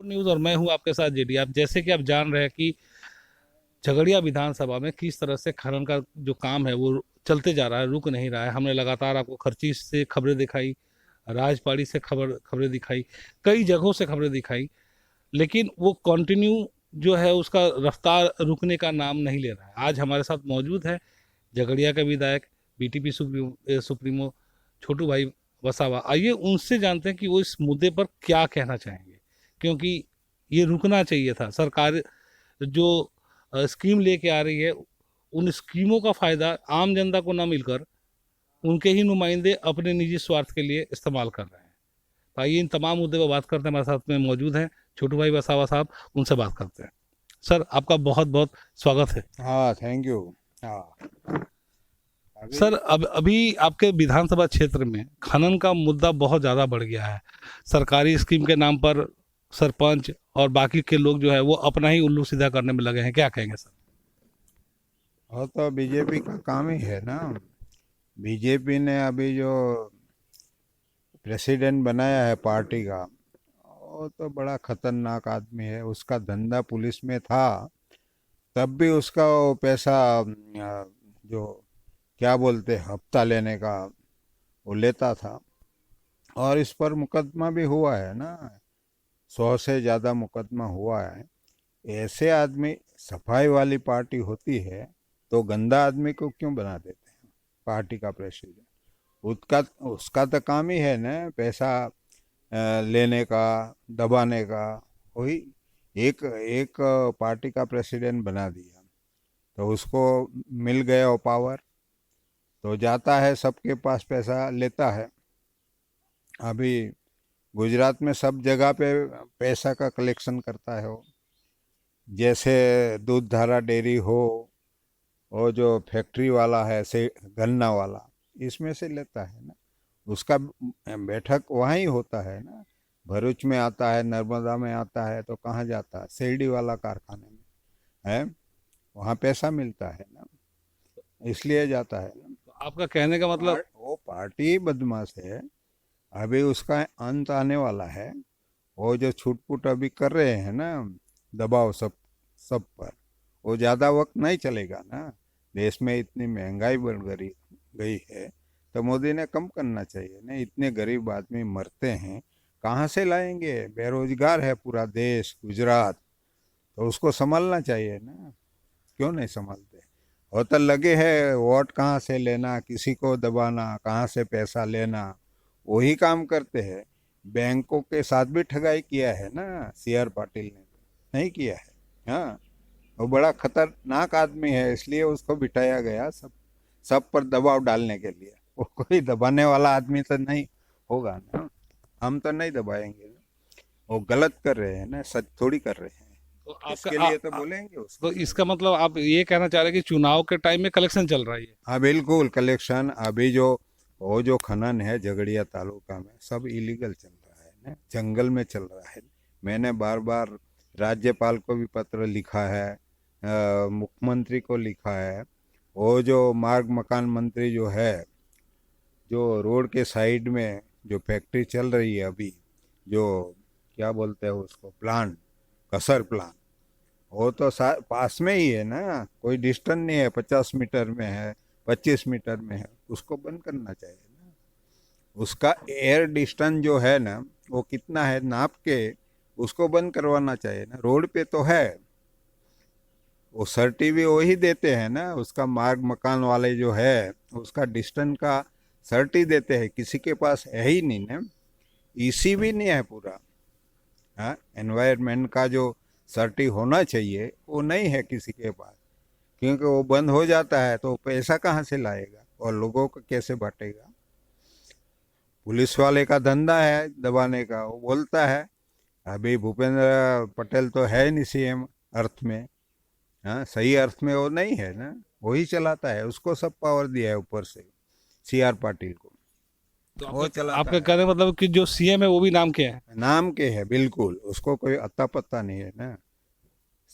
News और मैं हूं आपके साथ जेडी। आप जैसे कि आप जान रहे हैं कि झगड़िया विधानसभा में किस तरह से खनन का जो काम है वो चलते जा रहा है, रुक नहीं रहा है। हमने लगातार आपको खर्ची से खबरें दिखाई, राजपाड़ी से खबरें दिखाई, कई जगहों से खबरें दिखाई, लेकिन वो कंटिन्यू जो है उसका रफ्तार रुकने का नाम नहीं ले रहा है। आज हमारे साथ मौजूद है झगड़िया के विधायक, बीटीपी सुप्रीमो छोटू भाई वसावा। आइए उनसे जानते हैं कि वो इस मुद्दे पर क्या कहना चाहेंगे, क्योंकि ये रुकना चाहिए था। सरकार जो स्कीम लेके आ रही है, उन स्कीमों का फायदा आम जनता को ना मिलकर उनके ही नुमाइंदे अपने निजी स्वार्थ के लिए इस्तेमाल कर रहे हैं। तो आइए इन तमाम मुद्दे पर बात करते हैं। हमारे साथ में मौजूद हैं छोटू भाई वसावा साहब, उनसे बात करते हैं। सर, आपका बहुत बहुत स्वागत है। हाँ, थैंक यू। हाँ, अभी सर, अब अभी आपके विधानसभा क्षेत्र में खनन का मुद्दा बहुत ज़्यादा बढ़ गया है। सरकारी स्कीम के नाम पर सरपंच और बाकी के लोग जो है वो अपना ही उल्लू सीधा करने में लगे हैं। क्या कहेंगे सर? वो तो बीजेपी का काम ही है ना। बीजेपी ने अभी जो प्रेसिडेंट बनाया है पार्टी का, वो तो बड़ा खतरनाक आदमी है। उसका धंधा पुलिस में था, तब भी उसका वो पैसा जो क्या बोलते हैं, हफ्ता लेने का, वो लेता था। और इस पर मुकदमा भी हुआ है ना, 100 से ज़्यादा मुकदमा हुआ है। ऐसे आदमी, सफाई वाली पार्टी होती है तो गंदा आदमी को क्यों बना देते हैं पार्टी का प्रेसिडेंट? उसका उसका तो काम ही है ना पैसा लेने का, दबाने का। वही एक एक पार्टी का प्रेसिडेंट बना दिया तो उसको मिल गया वो पावर, तो जाता है सबके पास पैसा लेता है। अभी गुजरात में सब जगह पे पैसा का कलेक्शन करता है वो। जैसे दूध धारा डेयरी हो, वो जो फैक्ट्री वाला है से गन्ना वाला, इसमें से लेता है ना। उसका बैठक वहाँ ही होता है ना। भरूच में आता है, नर्मदा में आता है, तो कहाँ जाता है? शेरडी वाला कारखाने में है, वहाँ पैसा मिलता है ना, इसलिए जाता है ना। तो आपका कहने का मतलब, वो पार्टी बदमाश है। अभी उसका अंत आने वाला है। वो जो छूटपुट अभी कर रहे हैं ना, दबाव सब सब पर, वो ज़्यादा वक्त नहीं चलेगा ना। देश में इतनी महंगाई बढ़ गई गई है, तो मोदी ने कम करना चाहिए ना। इतने गरीब आदमी मरते हैं, कहाँ से लाएंगे? बेरोजगार है पूरा देश, गुजरात, तो उसको संभालना चाहिए ना। क्यों नहीं संभालते? वो तो लगे हैं वोट कहाँ से लेना, किसी को दबाना, कहाँ से पैसा लेना, वही काम करते हैं। बैंकों के साथ भी ठगाई किया है ना सीआर पाटिल ने, नहीं किया है? हाँ, वो बड़ा खतरनाक आदमी है, इसलिए उसको बिठाया गया सब सब पर दबाव डालने के लिए। वो कोई दबाने वाला आदमी तो नहीं होगा ना। हम तो नहीं दबाएंगे ना। वो गलत कर रहे हैं ना, सच थोड़ी कर रहे हैं। तो आपका इसके लिए तो बोलेंगे तो उसको। इसका मतलब आप ये कहना चाह रहे हैं कि चुनाव के टाइम में कलेक्शन चल रहा है ये? हाँ बिल्कुल, कलेक्शन अभी जो वो जो खनन है झगड़िया तालुका में, सब इलीगल चल रहा है ना, जंगल में चल रहा है। मैंने बार बार राज्यपाल को भी पत्र लिखा है, मुख्यमंत्री को लिखा है। वो जो मार्ग मकान मंत्री जो है, जो रोड के साइड में जो फैक्ट्री चल रही है अभी, जो क्या बोलते हैं उसको, प्लांट, कसर प्लांट, वो तो पास में ही है ना, कोई डिस्टेंस नहीं है, 50 मीटर में है, 25 मीटर में है। उसको बंद करना चाहिए ना। उसका एयर डिस्टेंस जो है ना, वो कितना है नाप के उसको बंद करवाना चाहिए ना। रोड पे तो है, वो सर्टी भी वही देते हैं ना, उसका मार्ग मकान वाले जो है, उसका डिस्टेंस का सर्टी देते हैं। किसी के पास है ही नहीं ना, ईसी भी नहीं है पूरा। हाँ, एनवायरनमेंट का जो सर्टी होना चाहिए वो नहीं है किसी के पास। क्योंकि वो बंद हो जाता है तो पैसा कहाँ से लाएगा और लोगों को कैसे बांटेगा? पुलिस वाले का धंधा है दबाने का, वो बोलता है। अभी भूपेंद्र पटेल तो है नहीं सीएम अर्थ में। हाँ, सही अर्थ में वो नहीं है ना, वही चलाता है, उसको सब पावर दिया है ऊपर से, सीआर पाटिल को, तो वो आपका चलाता आपका है। कहने का मतलब कि जो सीएम है वो भी नाम के हैं? नाम के है बिल्कुल, उसको कोई अता पता नहीं है ना।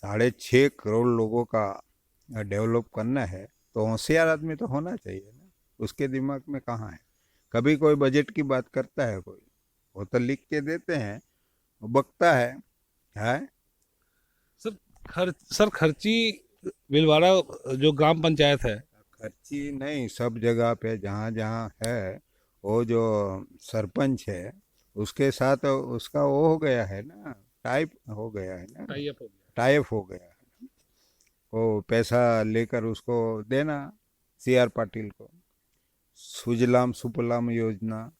6.5 करोड़ लोगों का डेवलप करना है, तो होशियार आदमी तो होना चाहिए ना। उसके दिमाग में कहाँ है? कभी कोई बजट की बात करता है कोई? वो तो लिख के देते हैं, वो बकता है। है। सर खर्ची भीलवाड़ा जो ग्राम पंचायत है। खर्ची नहीं, सब जगह पे जहाँ जहाँ है, वो जो सरपंच है उसके साथ उसका वो हो गया है ना, टाइप हो गया है ना, टाई अप हो गया। टाइप हो गया है। वो पैसा लेकर उसको देना, सीआर पाटिल को। सुजलाम सुफलाम योजना,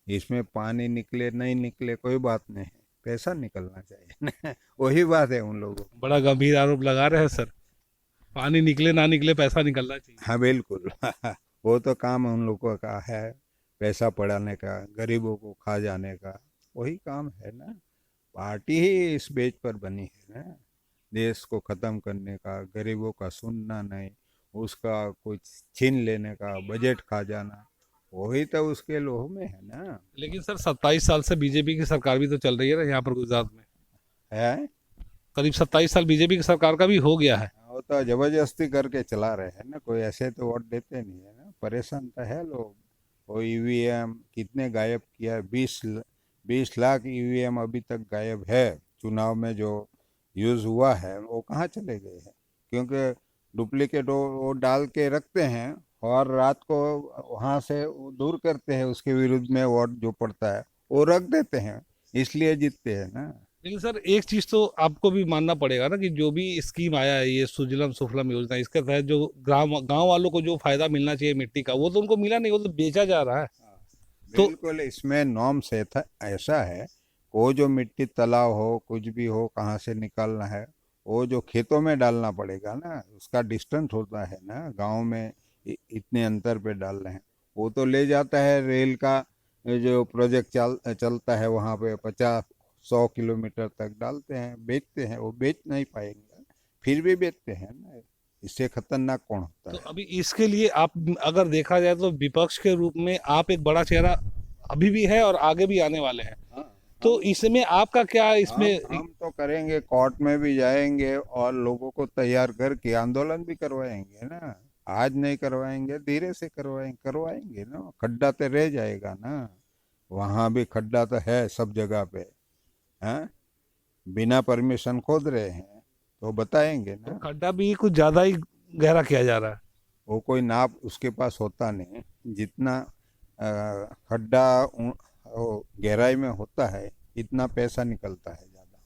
इसमें पानी निकले नहीं निकले कोई बात नहीं है, पैसा निकलना चाहिए ना। वही बात है उन लोगों की। बड़ा गंभीर आरोप लगा रहे हैं सर। पानी निकले ना निकले पैसा निकलना चाहिए। हाँ बिल्कुल। वो तो काम उन लोगों का है, पैसा पड़ाने का, गरीबों को खा जाने का, वही काम है ना। पार्टी ही इस बेच पर बनी है ना, देश को खत्म करने का, गरीबों का सुनना नहीं, उसका कुछ छीन लेने का, बजट खा जाना, वही तो उसके लोह में है ना। लेकिन सर 27 साल से बीजेपी की सरकार भी तो चल रही है ना यहाँ पर गुजरात में। है। करीब 27 साल बीजेपी की सरकार का भी हो गया है। वो तो जबरदस्ती करके चला रहे हैं ना, कोई ऐसे तो वोट देते नहीं है ना, परेशान तो है लोग। वो ईवीएम कितने गायब किया, 20 लाख ईवीएम अभी तक गायब है। चुनाव में जो यूज हुआ है वो कहाँ चले गए हैं, क्योंकि डुप्लीकेट वो डाल के रखते हैं, और रात को वहां से वो दूर करते हैं, उसके विरुद्ध में वोट जो पड़ता है वो रख देते हैं, इसलिए जीतते हैं ना। लेकिन सर एक चीज तो आपको भी मानना पड़ेगा ना कि जो भी स्कीम आया है ये सुजलम सुफलम योजना, इसके तहत जो ग्राम गांव वालों को जो फायदा मिलना चाहिए मिट्टी का, वो तो उनको मिला नहीं, वो तो बेचा जा रहा है। तो बिल्कुल, इसमें नॉर्म से था, ऐसा है, वो जो मिट्टी तालाब हो कुछ भी हो कहाँ से निकालना है, वो जो खेतों में डालना पड़ेगा ना, उसका डिस्टेंस होता है ना, गांव में इतने अंतर पे डाल रहे हैं। वो तो ले जाता है रेल का, जो प्रोजेक्ट चलता है वहाँ पे 50-100 किलोमीटर तक डालते हैं, बेचते हैं, वो बेच नहीं पाएंगे, फिर भी बेचते हैं ना। इससे खतरनाक कौन होता तो है। अभी इसके लिए आप अगर देखा जाए तो विपक्ष के रूप में आप एक बड़ा चेहरा अभी भी है और आगे भी आने वाले हैं। हाँ, तो इसमें आपका क्या हम इसमें। हम तो करेंगे, कोर्ट में भी जाएंगे और लोगों को तैयार करके आंदोलन भी करवाएंगे ना। आज नहीं करवाएंगे, धीरे से करवाएंगे, करवाएंगे ना, खड्डा तो रह जाएगा ना। वहां भी खड्डा तो है सब जगह पे, हैं, बिना परमिशन खोद रहे हैं, तो बताएंगे तो ना। खड्डा भी कुछ ज्यादा ही गहरा किया जा रहा है। वो कोई नाप उसके पास होता नहीं, जितना खड्डा वो गहराई में होता है, इतना पैसा निकलता है ज्यादा।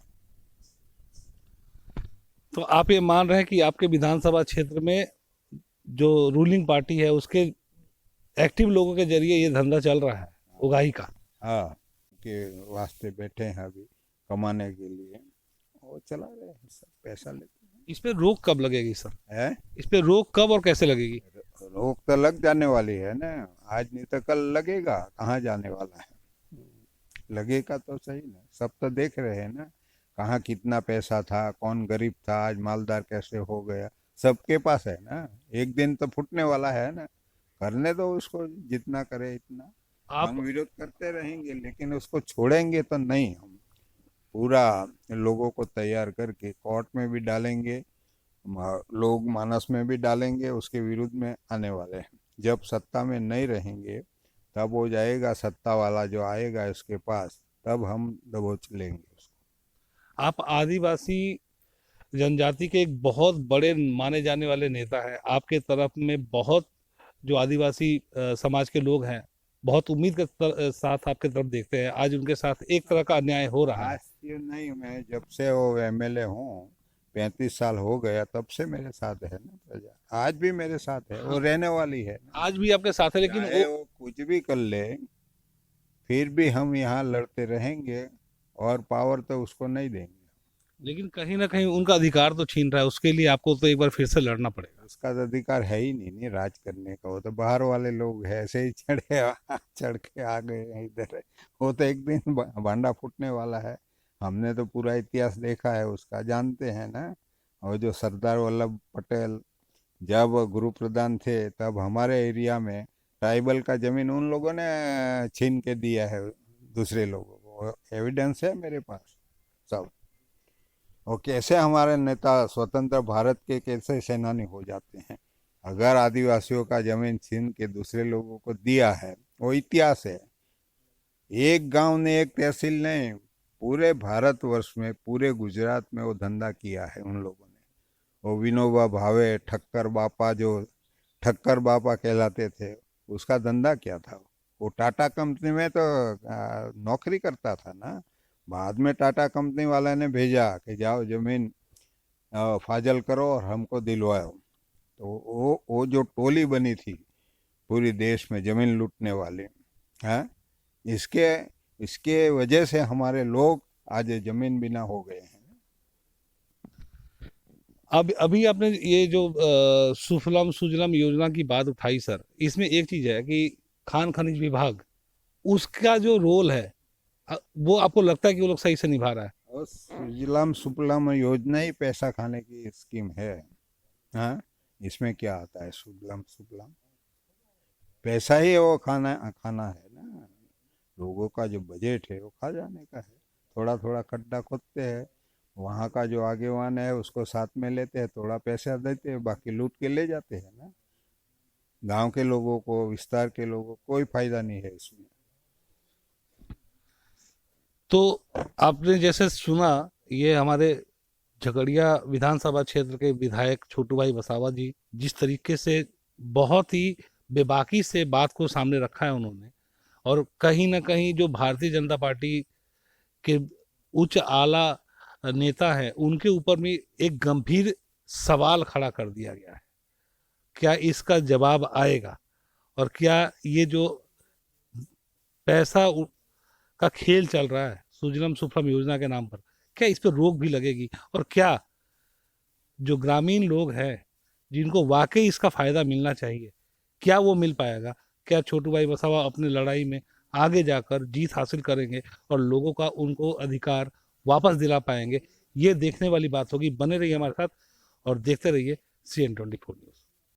तो आप ये मान रहे हैं कि आपके विधानसभा क्षेत्र में जो रूलिंग पार्टी है उसके एक्टिव लोगों के जरिए ये धंधा चल रहा है उगाही का। हाँ, के वास्ते बैठे हैं अभी, कमाने के लिए वो चला रहे हैं, सब पैसा लेते इस पे रोक कब लगेगी सर? हैं। इस पे रोक कब और कैसे लगेगी? रोक तो लग जाने वाली है ना, आज नहीं तो कल लगेगा, कहाँ जाने वाला है। लगेगा तो सही ना, सब तो देख रहे हैं ना, कहाँ कितना पैसा था, कौन गरीब था, आज मालदार कैसे हो गया, सबके पास है ना। एक दिन तो फूटने वाला है ना, करने दो उसको, जितना करे इतना। आप हम विरोध करते रहेंगे, लेकिन उसको छोड़ेंगे तो नहीं। हम पूरा लोगों को तैयार करके कोर्ट में भी डालेंगे, लोग मानस में भी डालेंगे, उसके विरुद्ध में आने वाले हैं। जब सत्ता में नहीं रहेंगे तब हो जाएगा, सत्ता वाला जो आएगा इसके पास, तब हम दबोच लेंगे उसको। आप आदिवासी जनजाति के एक बहुत बड़े माने जाने वाले नेता हैं। आपके तरफ में बहुत जो आदिवासी समाज के लोग हैं बहुत उम्मीद के साथ आपके तरफ देखते हैं। आज उनके साथ एक तरह का अन्याय हो रहा आज है। ये नहीं, मैं जब से वो एमएलए हूँ, 35 साल हो गया, तब से मेरे साथ है ना प्रजा, आज भी मेरे साथ है, वो हाँ, रहने वाली है ना। आज भी आपके साथ है, लेकिन चाहे वो वो कुछ भी कर ले, फिर भी हम यहाँ लड़ते रहेंगे, और पावर तो उसको नहीं देंगे। लेकिन कहीं ना कहीं उनका अधिकार तो छीन रहा है, उसके लिए आपको तो एक बार फिर से लड़ना पड़ेगा। उसका तो अधिकार है ही नहीं राज करने का, वो तो बाहर वाले लोग है, ऐसे ही चढ़ के आ गए हैं इधर। वो तो एक दिन भांडा फूटने वाला है। हमने तो पूरा इतिहास देखा है उसका, जानते हैं ना। और जो सरदार वल्लभ पटेल जब गुरु प्रधान थे, तब हमारे एरिया में ट्राइबल का जमीन उन लोगों ने छीन के दिया है दूसरे लोगों को, एविडेंस है मेरे पास सब। और कैसे हमारे नेता स्वतंत्र भारत के कैसे सेनानी हो जाते हैं, अगर आदिवासियों का जमीन छीन के दूसरे लोगों को दिया है, वो इतिहास है। एक गांव ने, एक तहसील ने, पूरे भारतवर्ष में, पूरे गुजरात में वो धंधा किया है उन लोगों ने। वो विनोबा भावे, ठक्कर बापा, जो ठक्कर बापा कहलाते थे, उसका धंधा क्या था? वो टाटा कंपनी में तो नौकरी करता था ना। बाद में टाटा कंपनी वाला ने भेजा कि जाओ जमीन फाजल करो और हमको दिलवाओ। तो वो जो टोली बनी थी पूरी देश में जमीन लूटने वाली, है, इसके इसके वजह से हमारे लोग आज जमीन बिना हो गए हैं। अब अभी आपने ये जो सुफलम सुजलम योजना की बात उठाई सर, इसमें एक चीज है कि खान खनिज विभाग, उसका जो रोल है, वो आपको लगता है कि वो लोग सही से निभा रहा है? और सुजलाम सुफलाम योजना ही पैसा खाने की स्कीम है। हाँ, इसमें क्या आता है सुजलाम सुफलाम? पैसा ही वो खाना खाना है ना। लोगों का जो बजट है वो खा जाने का है। थोड़ा थोड़ा खड्डा खोदते हैं, वहाँ का जो आगेवान है उसको साथ में लेते हैं, थोड़ा पैसा देते हैं, बाकी लूट के ले जाते हैं ना। गांव के लोगों को, विस्तार के लोगों को कोई फायदा नहीं है इसमें। तो आपने जैसे सुना, ये हमारे झगड़िया विधानसभा क्षेत्र के विधायक छोटू भाई वसावा जी जिस तरीके से बहुत ही बेबाकी से बात को सामने रखा है उन्होंने, और कहीं ना कहीं जो भारतीय जनता पार्टी के उच्च आला नेता है उनके ऊपर भी एक गंभीर सवाल खड़ा कर दिया गया है। क्या इसका जवाब आएगा? और क्या ये जो पैसा का खेल चल रहा है सुजलम सुफलम योजना के नाम पर, क्या इस पर रोक भी लगेगी? और क्या जो ग्रामीण लोग हैं जिनको वाकई इसका फायदा मिलना चाहिए, क्या वो मिल पाएगा? क्या छोटू भाई वसावा अपनी लड़ाई में आगे जाकर जीत हासिल करेंगे और लोगों का उनको अधिकार वापस दिला पाएंगे? ये देखने वाली बात होगी। बने रहिए हमारे साथ और देखते रहिए CN24 न्यूज़।